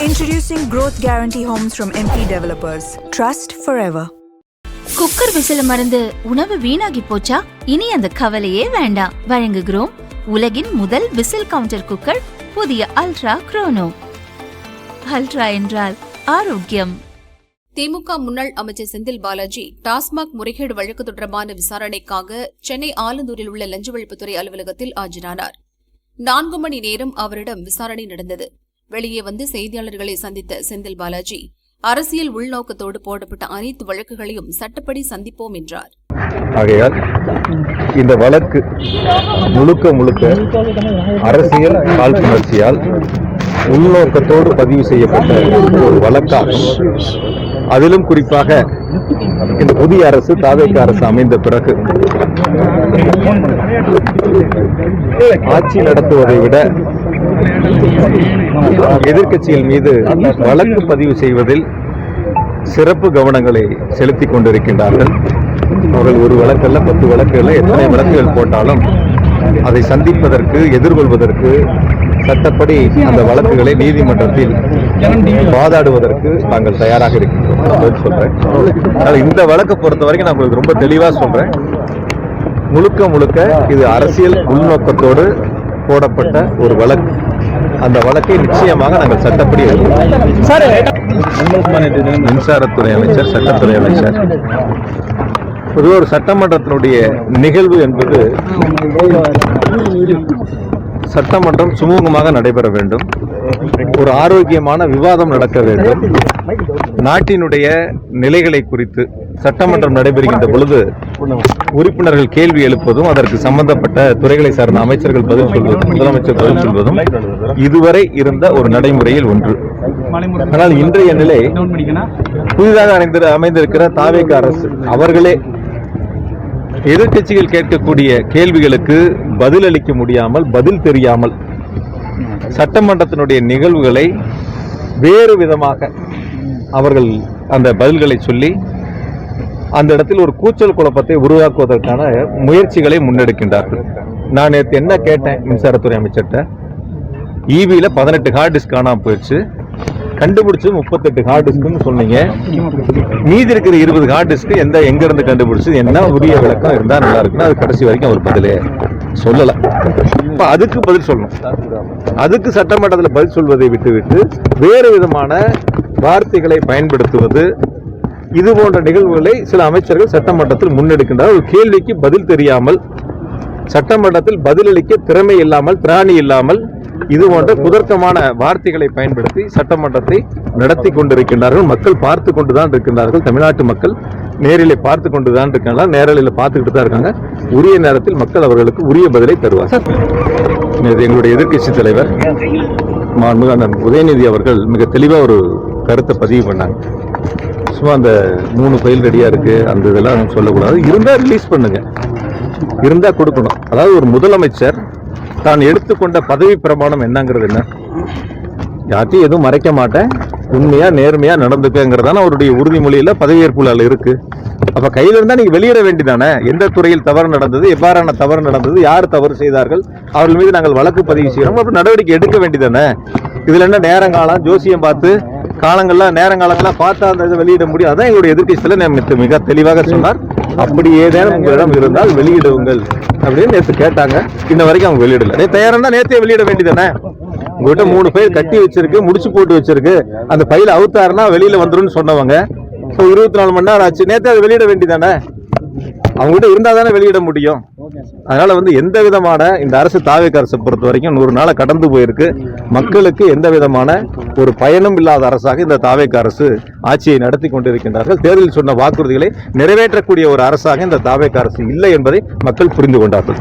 Introducing Growth Guarantee Homes from MP Developers. Trust forever. Cooker விசில மறந்து உணவு வீணாகி போச்சா? இனி அந்த கவலையே வேண்டாம். வழங்குகிறோம் உலகின் முதல் விசில் கவுண்டர் குக்கர், புதிய அல்ட்ரா குரோனோ. அல்ட்ரா என்றால் ஆரோக்கியம். திமுக முன்னாள் அமைச்சர் செந்தில் பாலாஜி டாஸ்மாக் முறைகேடு வழக்கு தொடர்பான விசாரணைக்காக சென்னை ஆலந்தூரில் உள்ள லஞ்ச ஒழிப்புத்துறை அலுவலகத்தில் ஆஜரானார். 4 மணி நேரம் அவரிடம் விசாரணை நடந்தது. வெளியே வந்து செய்தியாளர்களை சந்தித்த செந்தில் பாலாஜி, அரசியல் உள்நோக்கத்தோடு போடப்பட்ட அனைத்து வழக்குகளையும் சட்டப்படி சந்திப்போம் என்றார். ஆகையால் இந்த வழக்கு முழுக்க அரசியல் காழ்ப்புணர்ச்சியால் உள்நோக்கத்தோடு பதிவு செய்யப்பட்ட ஒரு வழக்காகும். அதிலும் குறிப்பாக இந்த புதிய அரசு தாவேக அரசு அமைந்த பிறகு ஆட்சி நடத்துவதை விட எதிர்க்கட்சிகள் மீது வழக்கு பதிவு செய்வதில் சிறப்பு கவனங்களை செலுத்திக் கொண்டிருக்கின்றார்கள். அவர்கள் ஒரு வழக்கல்ல 10 வழக்குகள், எத்தனை வழக்குகள் போட்டாலும் அதை சந்திப்பதற்கு, எதிர்கொள்வதற்கு, சட்டப்படி அந்த வழக்குகளை நீதிமன்றத்தில் வாதாடுவதற்கு நாங்கள் தயாராக இருக்கின்றோம் சொல்றேன். ஆனால் இந்த வழக்கை பொறுத்த வரைக்கும் நான் உங்களுக்கு ரொம்ப தெளிவா சொல்றேன். முழுக்க இது அரசியல் உள்நோக்கத்தோடு போடப்பட்ட ஒரு வழக்கு. அந்த வழக்கை நிச்சயமாக நாங்கள் சட்டப்படி மின்சாரத்துறை அமைச்சர், சட்டத்துறை அமைச்சர், பொதுவாக ஒரு சட்டமன்றத்தினுடைய நிகழ்வு என்பது சட்டமன்றம் சுமூகமாக நடைபெற வேண்டும், ஒரு ஆரோக்கியமான விவாதம் நடக்க வேண்டும். நாட்டினுடைய நிலைகளை குறித்து சட்டமன்றம் நடைபெறுகின்ற பொழுது உறுப்பினர்கள் கேள்வி எழுப்பதும், அதற்கு சம்பந்தப்பட்ட துறைகளை சார்ந்த அமைச்சர்கள் பதில் சொல்வதும், முதலமைச்சர் பதில் சொல்வதும் இதுவரை இருந்த ஒரு நடைமுறையில் ஒன்று. ஆனால் இன்றைய நிலை புதிதாக அமைந்திருக்கிற தாவேக அரசு அவர்களே எதிர்க்கட்சிகள் கேட்கக்கூடிய கேள்விகளுக்கு பதிலளிக்க முடியாமல், பதில் தெரியாமல் சட்டமன்றத்தினுடைய நிகழ்வுகளை வேறு விதமாக அவர்கள் அந்த பதில்களை சொல்லி அந்த இடத்தில் ஒரு கூச்சல் குழப்பத்தை உருவாக்குவதற்கான முயற்சிகளை முன்னெடுக்கின்றார்கள். நான் நேற்று என்ன கேட்டேன் மின்சாரத்துறை அமைச்சர்கிட்ட, ஈவியில 18 ஹார்ட் டிஸ்க் காணாம போயிடுச்சு, கண்டுபிடிச்சு 38 ஹார்ட் டிஸ்க்னு சொன்னீங்க, மீதி இருக்கிற 20 ஹார்ட் டிஸ்க் எங்க இருந்து கண்டுபிடிச்சு, என்ன உரிய விளக்கம் இருந்தா நல்லா இருக்குன்னு அது கடைசி வரைக்கும் அவர் பதிலே சொல்லல. இப்ப அதுக்கு பதில் சொல்லணும். அதுக்கு சட்டமன்றத்தில் பதில் சொல்வதை விட்டுவிட்டு வேறு விதமான வார்த்தைகளை பயன்படுத்துவது, இது போன்ற நிகழ்வுகளை சில அமைச்சர்கள் சட்டமன்றத்தில் முன்னெடுக்கின்றார். ஒரு கேள்விக்கு பதில் தெரியாமல், சட்டமன்றத்தில் பதிலளிக்க திறமை இல்லாமல், திராணி இல்லாமல், இது போன்ற குதர்க்கமான வார்த்தைகளை பயன்படுத்தி சட்டமன்றத்தை நடத்தி கொண்டிருக்கின்றார்கள். மக்கள் பார்த்து கொண்டுதான் இருக்கின்றார்கள். தமிழ்நாட்டு மக்கள் நேரிலே பார்த்து கொண்டுதான் இருக்கின்றார்கள், நேரலையில் பார்த்துக்கிட்டு தான் இருக்காங்க. உரிய நேரத்தில் மக்கள் அவர்களுக்கு உரிய பதிலை தருவார். எங்களுடைய எதிர்க்கட்சி தலைவர் மாண்புமிகு உதயநிதி அவர்கள் மிக தெளிவாக ஒரு கருத்தை பதிவு பண்ணாங்க. சும்மா அந்த 3 ஃபைல் ரெடியா இருக்கு, அந்த இதெல்லாம் சொல்லக்கூடாது, இருந்தா ரிலீஸ் பண்ணுங்க, இருந்தா கொடுக்கணும். அதாவது ஒரு முதலமைச்சர் தான் எடுத்துக்கொண்ட பதவி பிரமாணம் என்னங்கிறது என்ன, யார்ட்டையும் எதுவும் மறைக்க மாட்டேன், உண்மையா நேர்மையா நடந்துக்கங்கிறதான அவருடைய உறுதிமொழியில பதவியேற்புல இருக்கு. அப்ப கையில இருந்தா நீங்க வெளியிட வேண்டியதானே, எந்த துறையில் தவறு நடந்தது, எவ்வாறான தவறு நடந்தது, யார் தவறு செய்தார்கள், அவர்கள் மீது நாங்கள் வழக்கு பதிவு செய்யறோம், அப்படி நடவடிக்கை எடுக்க வேண்டியதானே. இதுல என்ன நேரங்காலம் ஜோசியம் பார்த்து காலங்கள்லாம் நேரங்காலங்கள்லாம் பார்த்தா அந்த இதை வெளியிட முடியும். அதான் எங்களுடைய எதிர்க்கட்சியில் மிக தெளிவாக சொன்னார். அப்படி ஏதேனும் உங்களிடம் இருந்தால் வெளியிடுங்கள் அப்படின்னு நேற்று கேட்டாங்க. இன்ன வரைக்கும் அவங்க வெளியிடல. தயாரா நேற்றே வெளியிட வேண்டியதானே. உங்ககிட்ட 3 ஃபைல் கட்டி வச்சிருக்கு, முடிச்சு போட்டு வச்சிருக்கு, அந்த ஃபைல் அவுத்தாருன்னா வெளியில வந்துடும் சொன்னவங்க. 24 மணி நேரம் ஆச்சு, நேற்றே அதை வெளியிட வேண்டியதானே. அவங்ககிட்ட இருந்தா தானே வெளியிட முடியும். அதனால எந்த விதமான இந்த அரசு தாவேக அரசை பொறுத்த வரைக்கும் 100 நாளை கடந்து போயிருக்கு. மக்களுக்கு எந்த விதமான ஒரு பயனும் இல்லாத அரசாக இந்த தாவேக அரசு ஆட்சியை நடத்தி கொண்டிருக்கின்றார்கள். தேர்தலில் சொன்ன வாக்குறுதிகளை நிறைவேற்றக்கூடிய ஒரு அரசாக இந்த தாவேக அரசு இல்லை என்பதை மக்கள் புரிந்து கொண்டார்கள்.